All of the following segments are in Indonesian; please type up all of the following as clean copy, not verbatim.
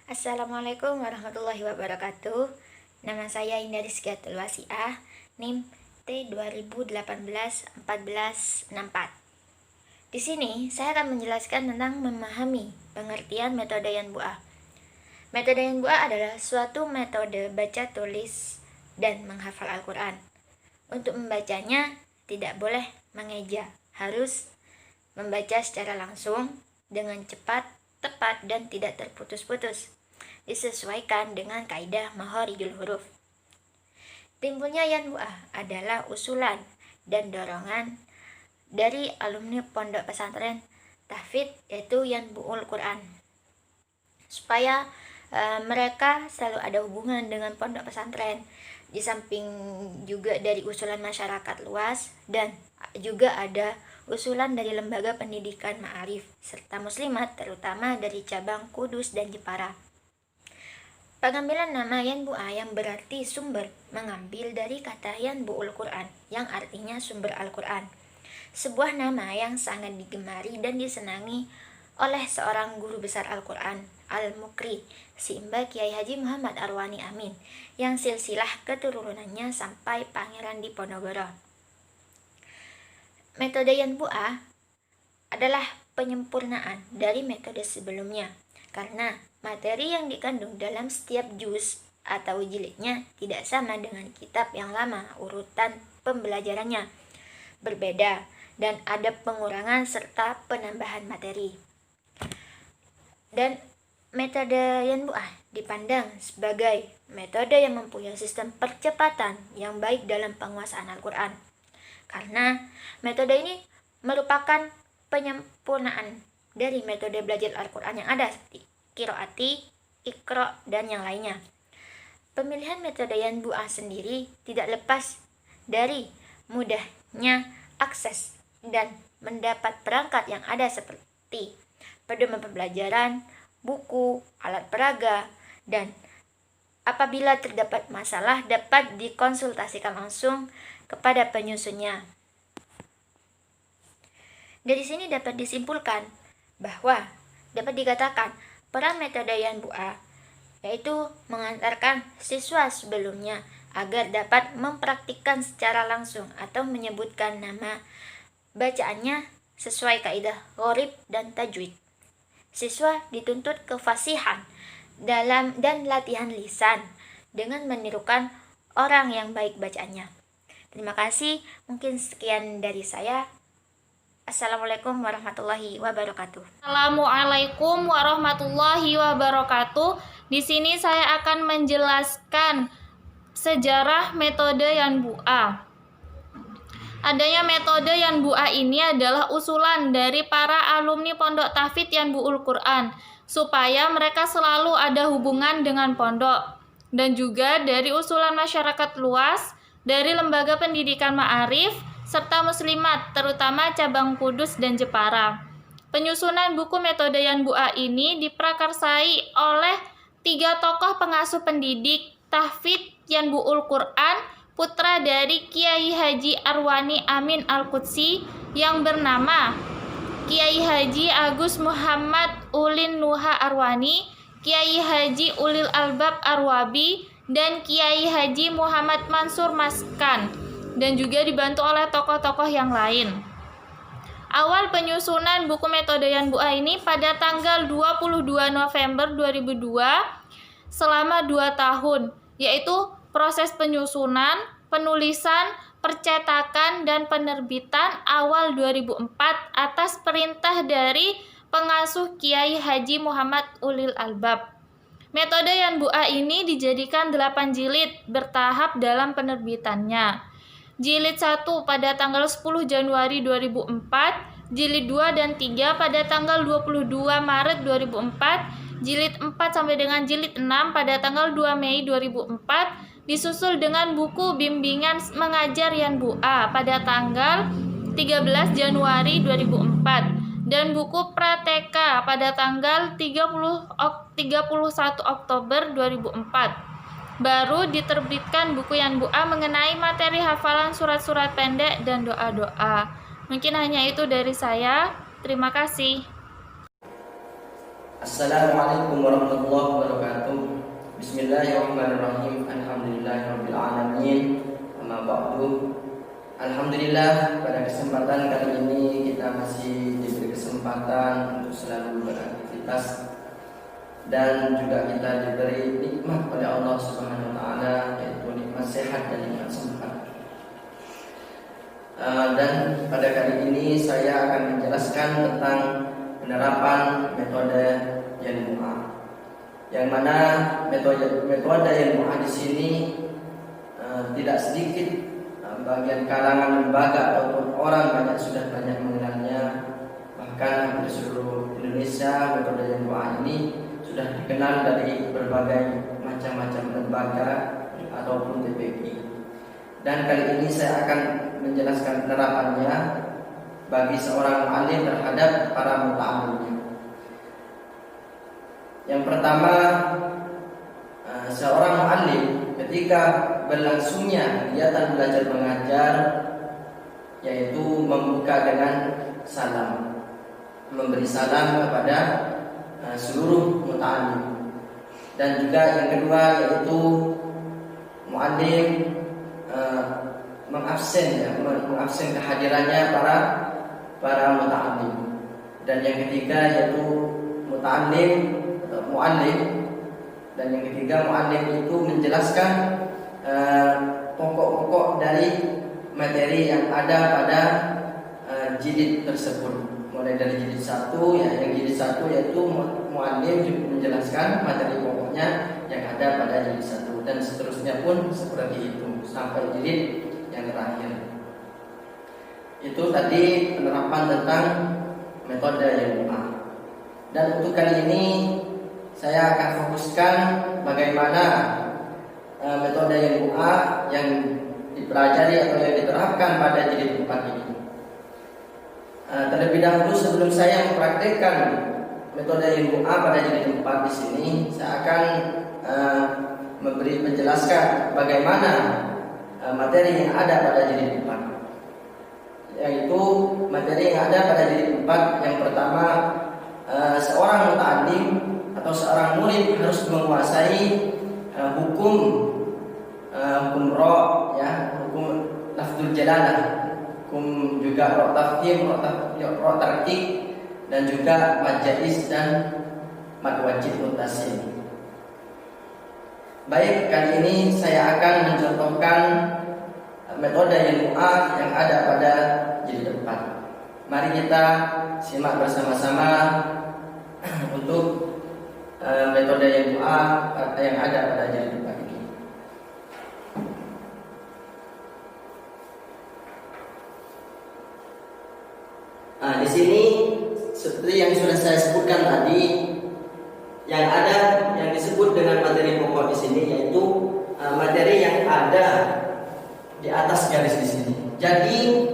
Assalamualaikum warahmatullahi wabarakatuh. Nama saya Indah Rizkiatul Wasiah, NIM T20181464. Di sini saya akan menjelaskan tentang memahami pengertian metode Yanbu'ah. Metode Yanbu'ah adalah suatu metode baca tulis dan menghafal Al-Quran. Untuk membacanya tidak boleh mengeja, harus membaca secara langsung dengan cepat, tepat, dan tidak terputus-putus, disesuaikan dengan kaidah makharijul huruf. Timbulnya Yanbu'ah adalah usulan dan dorongan dari alumni pondok pesantren tahfidz, yaitu Yanbu'ul Quran, supaya mereka selalu ada hubungan dengan pondok pesantren. Di samping juga dari usulan masyarakat luas, dan juga ada usulan dari lembaga pendidikan ma'arif serta muslimat, terutama dari cabang Kudus dan Jepara. Pengambilan nama Yanbu'ah yang berarti sumber mengambil dari kata Yanbu'ul Quran yang artinya sumber Al-Quran, sebuah nama yang sangat digemari dan disenangi oleh seorang guru besar Al-Quran, Al-Mukri, Simba Kiai Haji Muhammad Arwani Amin, yang silsilah keturunannya sampai Pangeran Diponegoro. Metode Yanbu'ah adalah penyempurnaan dari metode sebelumnya, karena materi yang dikandung dalam setiap juz atau jilidnya tidak sama dengan kitab yang lama. Urutan pembelajarannya berbeda dan ada pengurangan serta penambahan materi. Dan metode Yanbu'ah dipandang sebagai metode yang mempunyai sistem percepatan yang baik dalam penguasaan Al-Quran, karena metode ini merupakan penyempurnaan dari metode belajar Al-Quran yang ada seperti Qiraati, Iqra, dan yang lainnya. Pemilihan metode Yanbu'ah sendiri tidak lepas dari mudahnya akses dan mendapat perangkat yang ada seperti pedoman pembelajaran, buku, alat peraga, dan apabila terdapat masalah dapat dikonsultasikan langsung kepada penyusunnya. Dari sini dapat disimpulkan bahwa dapat dikatakan peran metode Yanbu'ah yaitu mengantarkan siswa sebelumnya agar dapat mempraktikkan secara langsung atau menyebutkan nama bacaannya sesuai kaidah gharib dan tajwid. Siswa dituntut kefasihan dalam dan latihan lisan dengan menirukan orang yang baik bacaannya. Terima kasih, mungkin sekian dari saya. Assalamualaikum warahmatullahi wabarakatuh. Assalamualaikum warahmatullahi wabarakatuh. Di sini saya akan menjelaskan sejarah metode Yanbu'ah. Adanya metode Yanbu'ah ini adalah usulan dari para alumni pondok tahfidz Yanbu'ul Quran supaya mereka selalu ada hubungan dengan pondok, dan juga dari usulan masyarakat luas, dari lembaga pendidikan ma'arif serta muslimat, terutama cabang Kudus dan Jepara. Penyusunan buku metode Yanbu'ah ini diprakarsai oleh 3 tokoh pengasuh pendidik tahfidz Yanbu'ul Quran, putra dari Kiai Haji Arwani Amin Al-Qudsi yang bernama Kiai Haji Agus Muhammad Ulin Nuha Arwani, Kiai Haji Ulil Albab Arwabi, dan Kiai Haji Muhammad Mansur Maskan, dan juga dibantu oleh tokoh-tokoh yang lain. Awal penyusunan buku metode Yanbu'ah ini pada tanggal 22 November 2002 selama 2 tahun, yaitu proses penyusunan, penulisan, percetakan, dan penerbitan awal 2004 atas perintah dari pengasuh Kiai Haji Muhammad Ulil Albab. Metode Yanbu'ah ini dijadikan 8 jilid bertahap dalam penerbitannya. Jilid 1 pada tanggal 10 Januari 2004, jilid 2 dan 3 pada tanggal 22 Maret 2004, jilid 4 sampai dengan jilid 6 pada tanggal 2 Mei 2004, disusul dengan buku bimbingan mengajar Yanbu'ah pada tanggal 13 Januari 2004 dan buku Prateka pada tanggal 31 Oktober 2004. Baru diterbitkan buku Yanbu'ah mengenai materi hafalan surat-surat pendek dan doa-doa. Mungkin hanya itu dari saya. Terima kasih. Assalamualaikum warahmatullahi wabarakatuh. Bismillahirrahmanirrahim. Alhamdulillahirabbil alamin. Amma ba'du. Alhamdulillah, pada kesempatan kali ini kita masih diberi kesempatan untuk selalu beraktivitas dan juga kita diberi nikmat oleh Allah Subhanahu wa taala, yaitu nikmat sehat dan nikmat sempat. Dan pada kali ini saya akan menjelaskan tentang penerapan metode Yanbu'a, yang mana metode Yanbu'a di sini tidak sedikit bagian kalangan lembaga ataupun orang sudah banyak mengenalnya. Bahkan hampir seluruh Indonesia metode Yanbu'a ini sudah dikenal dari berbagai macam-macam lembaga ataupun TPI. Dan kali ini saya akan menjelaskan penerapannya bagi seorang alim terhadap para muta'allimnya. Yang pertama, seorang alim ketika berlangsungnya kegiatan belajar mengajar, yaitu membuka dengan salam, memberi salam kepada seluruh muta'allim. Dan juga yang kedua yaitu mu'allim mengabsen kehadirannya para muta'allim. Dan yang ketiga yaitu muta'allim atau mu'allim. Dan yang ketiga mu'allim itu menjelaskan pokok-pokok dari materi yang ada pada jilid tersebut. Mulai dari jilid 1, yang jilid 1 yaitu mu'allim menjelaskan materi pokoknya yang ada pada jilid 1, dan seterusnya pun seperti itu sampai jilid yang terakhir. Itu tadi penerapan tentang metode Yanbu'a. Dan untuk kali ini saya akan fokuskan bagaimana metode Yanbu'a yang dipelajari atau yang diterapkan pada jilid 4 ini. Terlebih dahulu sebelum saya mempraktikkan metode Yanbu'a pada jilid 4 di sini, saya akan menjelaskan bagaimana materi yang ada pada jilid 4. Yaitu materi yang ada pada jilid 4, yang pertama, seorang muta'allim atau seorang murid harus menguasai hukum ro, hukum lafzul jalalah, hukum juga ro tafkhim, ro tarkik, dan juga mad jaiz dan mad wajib muttasil. Baik, kali ini saya akan mencontohkan metode Yanbu'a yang ada pada jilid 4. Mari kita simak bersama-sama untuk metode Yanbu'a yang ada pada jilid 4 ini. Di sini seperti yang sudah saya sebutkan tadi, yang disebut dengan materi pokok di sini yaitu materi yang ada di atas garis di sini. Jadi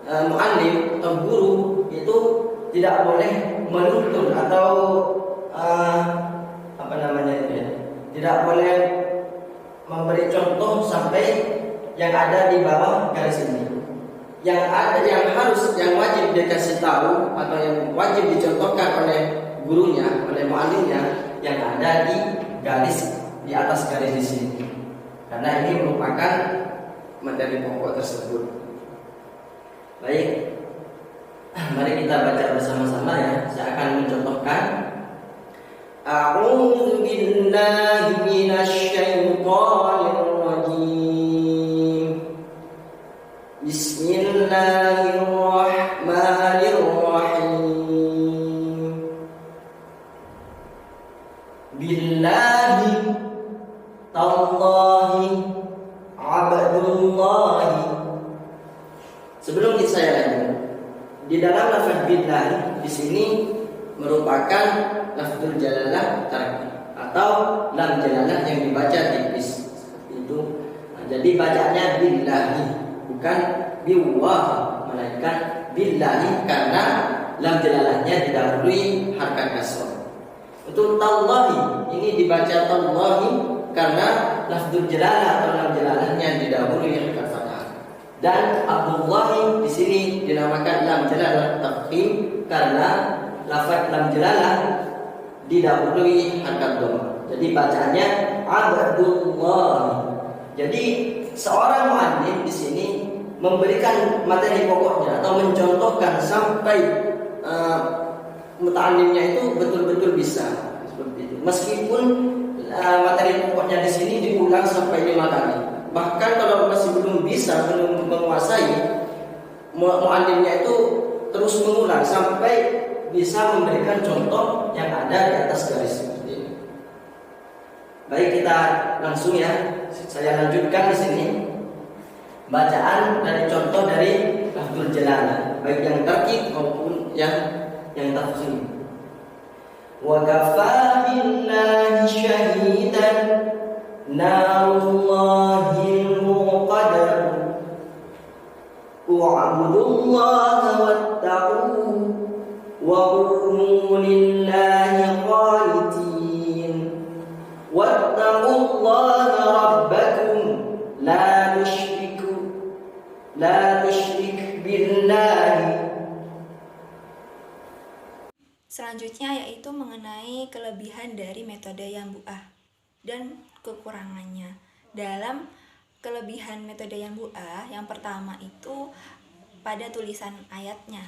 mu'allim atau guru itu tidak boleh menuntun atau tidak boleh memberi contoh sampai yang ada di bawah garis ini. Yang wajib dikasih tahu atau yang wajib dicontohkan oleh gurunya, oleh mu'allimnya, yang ada di atas garis di sini. Karena ini merupakan materi pokok tersebut. Baik, mari kita baca bersama-sama ya. Saya akan mencontohkan. A'udzu billahi minasy syaithanir rajim. Bismillahirrahmanirrahim. Billahi tallahi abdullahi. Sebelum saya lanjut, di dalam lafaz billahi di sini merupakan lafzul jalalah tarki atau lam jalalah yang dibaca tipis seperti itu. Jadi bacanya billahi, bukan biwah, melainkan billahi karena lam jalalahnya didahului harakat kasrah. Untuk tallahi ini dibaca tallahi karena lafzul jalalah atau lam jalalahnya didahului harakat fathah. Dan Abdullahi di sini dinamakan lam jalalah tafkhim karena lafaz lam jalalah didahului harkat dhamma. Jadi bacaannya Abdullah. Jadi seorang mu'allim di sini memberikan materi pokoknya atau mencontohkan sampai muta'allimnya itu betul-betul bisa seperti itu. Meskipun materi pokoknya di sini diulang sampai 5 kali. Bahkan kalau masih belum bisa, belum menguasai, mu'allimnya itu terus mengulang sampai bisa memberikan contoh yang ada di atas garis seperti ini. Baik, kita langsung ya. Saya lanjutkan di sini bacaan dari contoh dari Lafzul Jalalah, baik yang tarkib maupun yang tafkhim. Wa kafaa billahi syahidan narullahil muqaddar wa'budullaha wattaqu wa qulu lillahi qanitin wattaqullaha rabbakum la tusyrik billahi. Selanjutnya yaitu mengenai kelebihan dari metode Yambu'ah dan kekurangannya. Dalam kelebihan metode Yambu'ah, yang pertama itu pada tulisan ayatnya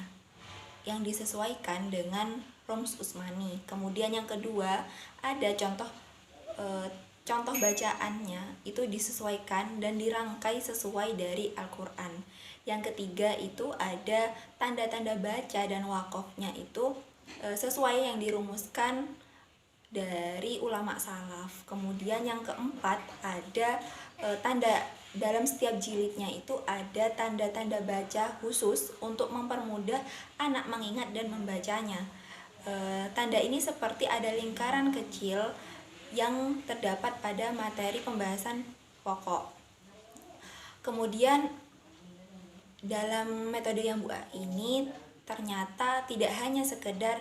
yang disesuaikan dengan Roms Usmani. Kemudian yang kedua ada contoh bacaannya itu disesuaikan dan dirangkai sesuai dari Al-Quran. Yang ketiga itu ada tanda-tanda baca dan wakofnya itu sesuai yang dirumuskan dari ulama salaf. Kemudian yang keempat ada tanda dalam setiap jilidnya itu ada tanda-tanda baca khusus untuk mempermudah anak mengingat dan membacanya. Tanda ini seperti ada lingkaran kecil yang terdapat pada materi pembahasan pokok. Kemudian dalam metode Yambu'ah ini ternyata tidak hanya sekedar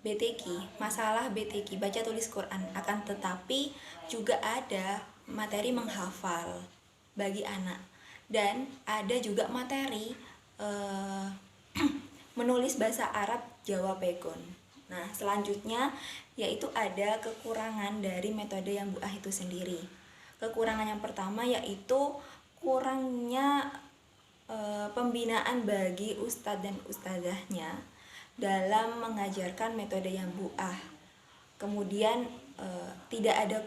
BTQ, masalah BTQ, baca tulis Quran, akan tetapi juga ada materi menghafal bagi anak, dan ada juga materi menulis bahasa Arab Jawa Pegon. Nah, selanjutnya yaitu ada kekurangan dari metode Yambu'ah itu sendiri. Kekurangan yang pertama yaitu kurangnya pembinaan bagi ustadz dan ustadzahnya dalam mengajarkan metode Yambu'ah. Kemudian tidak ada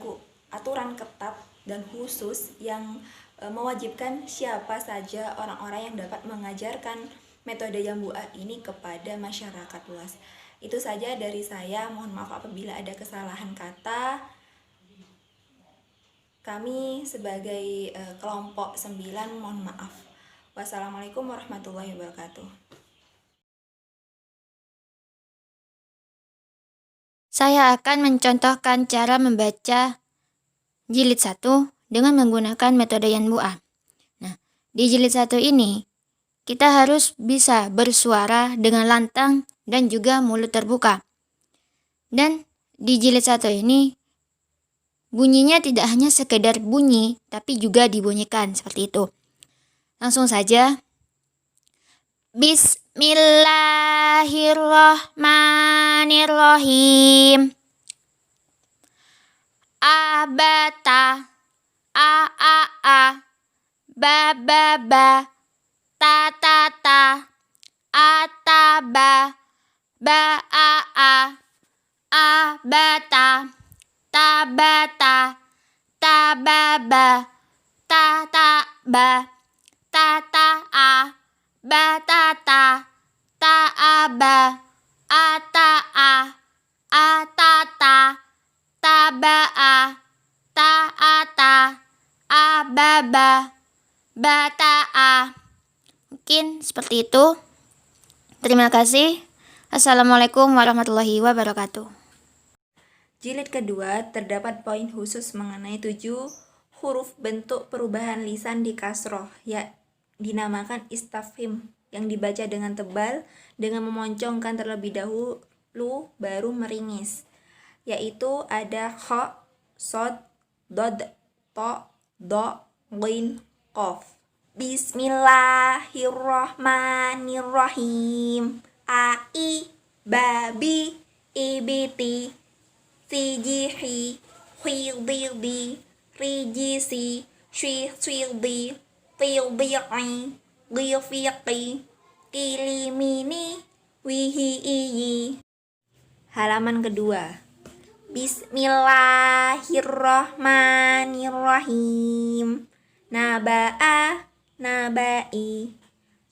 aturan ketat dan khusus yang mewajibkan siapa saja orang-orang yang dapat mengajarkan metode Yambu'ah ini kepada masyarakat luas. Itu saja dari saya, mohon maaf apabila ada kesalahan kata. Kami sebagai kelompok 9 mohon maaf. Wassalamualaikum warahmatullahi wabarakatuh. Saya akan mencontohkan cara membaca jilid 1 dengan menggunakan metode Yambu'ah. Nah, di jilid 1 ini kita harus bisa bersuara dengan lantang dan juga mulut terbuka. Dan di jilid 1 ini bunyinya tidak hanya sekedar bunyi, tapi juga dibunyikan seperti itu. Langsung saja. Bismillahirrahmanirrahim. Abata, a, ba, ta, ataba, ba, abata, tabata, tababa, tataba, tata'a, batata, ta'aba, ata'a, atata, taba'a, ta'ata, ababa, bata'a. Mungkin seperti itu. Terima kasih. Assalamualaikum warahmatullahi wabarakatuh. Jilid kedua terdapat poin khusus mengenai 7 huruf bentuk perubahan lisan di kasroh, ya dinamakan istafhim, yang dibaca dengan tebal dengan memoncongkan terlebih dahulu baru meringis, yaitu ada kha, sod, dod, to, do, ghin, qaf. Bismillahirrahmanirrahim. Ai, babi, ibiti, sijihi, khididi, rijisi, syiswidi, tilbi'i, lifiqi, kilimini, wihi'iyi. Halaman kedua. Bismillahirrahmanirrahim. Naba'a, naba'i,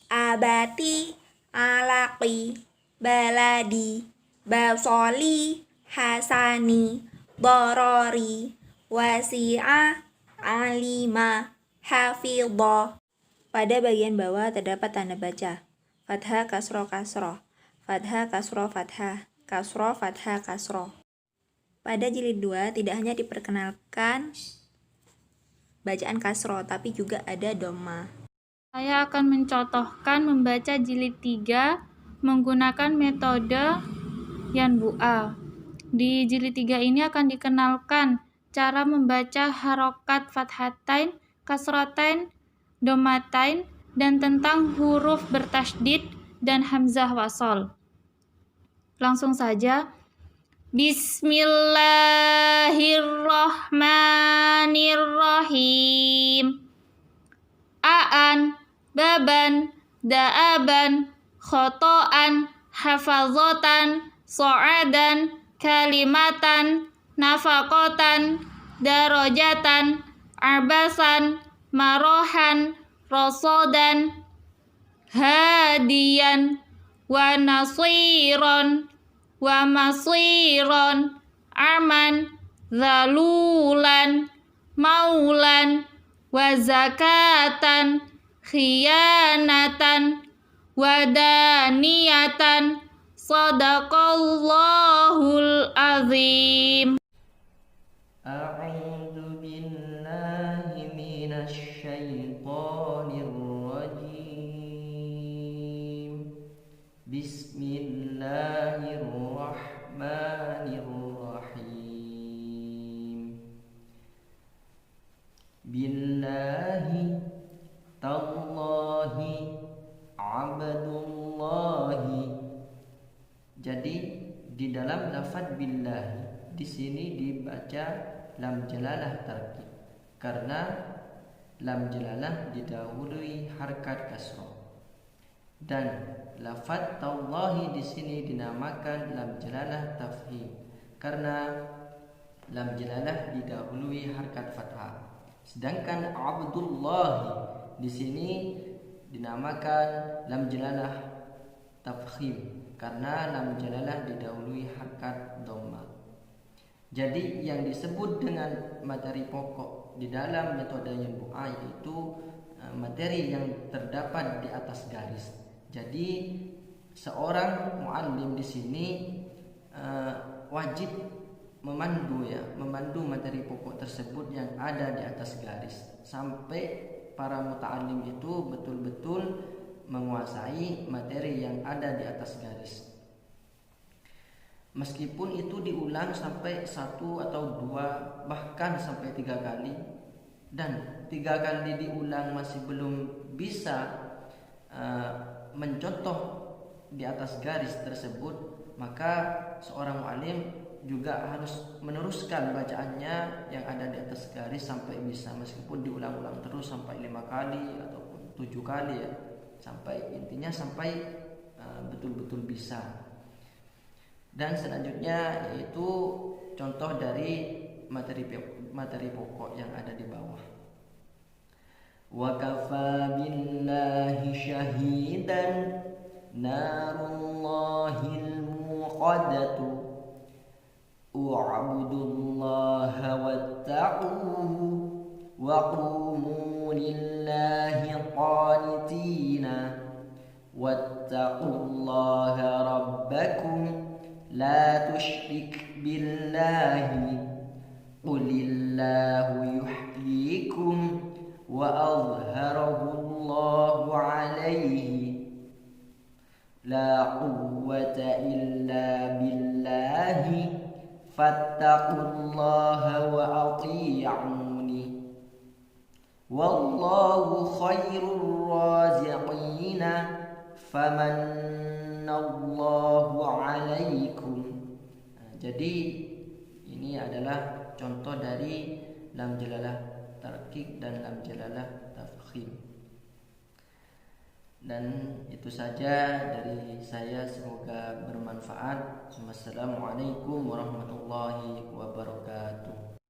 abati, alaqi, baladi, basoli, hasani, dorori, wasi'a, alima, hafidho. Pada bagian bawah terdapat tanda baca fathah, kasroh, kasroh, fathah, kasroh, fathah, kasroh, fathah, kasroh. Pada jilid 2 tidak hanya diperkenalkan bacaan kasroh, tapi juga ada dhamma. Saya akan mencontohkan membaca jilid 3 menggunakan metode yanbu'a. Di jilid 3 ini akan dikenalkan cara membaca harokat fathatain, kasrotain, dhammatain, dan tentang huruf bertasydid dan hamzah wasol. Langsung saja. Bismillahirrahmanirrahim. A'an, baban, da'aban, khoto'an, hafazotan, so'adan, kalimatan, nafakotan, darojatan, arbasan, marohan, rosodan, hadiyan, wa nasiron, wa masiron, aman, zalulan, maulan, wa zakatan, khiyanatan, wa daniyatan, sadaqallahul azim. A'udzu billahi minasy syaithanir rajim. Bismillahirrahmanirrahim. Billahi, tallahi, abdullahi. Jadi di dalam lafaz billahi di sini dibaca lam jalalah tarkib karena lam jalalah didahului harkat kasroh. Dan lafaz tallahi di sini dinamakan lam jalalah tafhim karena lam jalalah didahului harkat fathah. Sedangkan abdullahi di sini dinamakan lam jalalah tafhim karena lam jalalah didahului harkat dhamma. Jadi yang disebut dengan materi pokok di dalam metode yanbu'a yaitu materi yang terdapat di atas garis. Jadi seorang muallim di sini wajib memandu materi pokok tersebut yang ada di atas garis sampai para muta'allim itu betul-betul menguasai materi yang ada di atas garis. Meskipun itu diulang sampai 1 atau 2 bahkan sampai 3 kali, dan 3 kali diulang masih belum bisa mencontoh di atas garis tersebut, maka seorang muallim juga harus meneruskan bacaannya yang ada di atas garis sampai bisa, meskipun diulang-ulang terus sampai 5 kali ataupun 7 kali ya, sampai intinya sampai betul-betul bisa. Dan selanjutnya yaitu contoh dari materi pokok yang ada di bawah. Wa kafa billahi syahidan narullahil muqaddatu u'budullaha wattaquhu wa qumu lillahi qanitina wattaqullaha rabbakum la tusyrik billahi qulillahu yuhyikum wa azharahu Allahu alaihi la quwwata illa billahi fattaqullaha wa ati'uni wallahu khairur raziqina famanallahu alaikum Jadi ini adalah contoh dari lam jalalah tarkik dan lam jalalah tafkhim. Dan itu saja dari saya, semoga bermanfaat. Wassalamualaikum warahmatullahi wabarakatuh.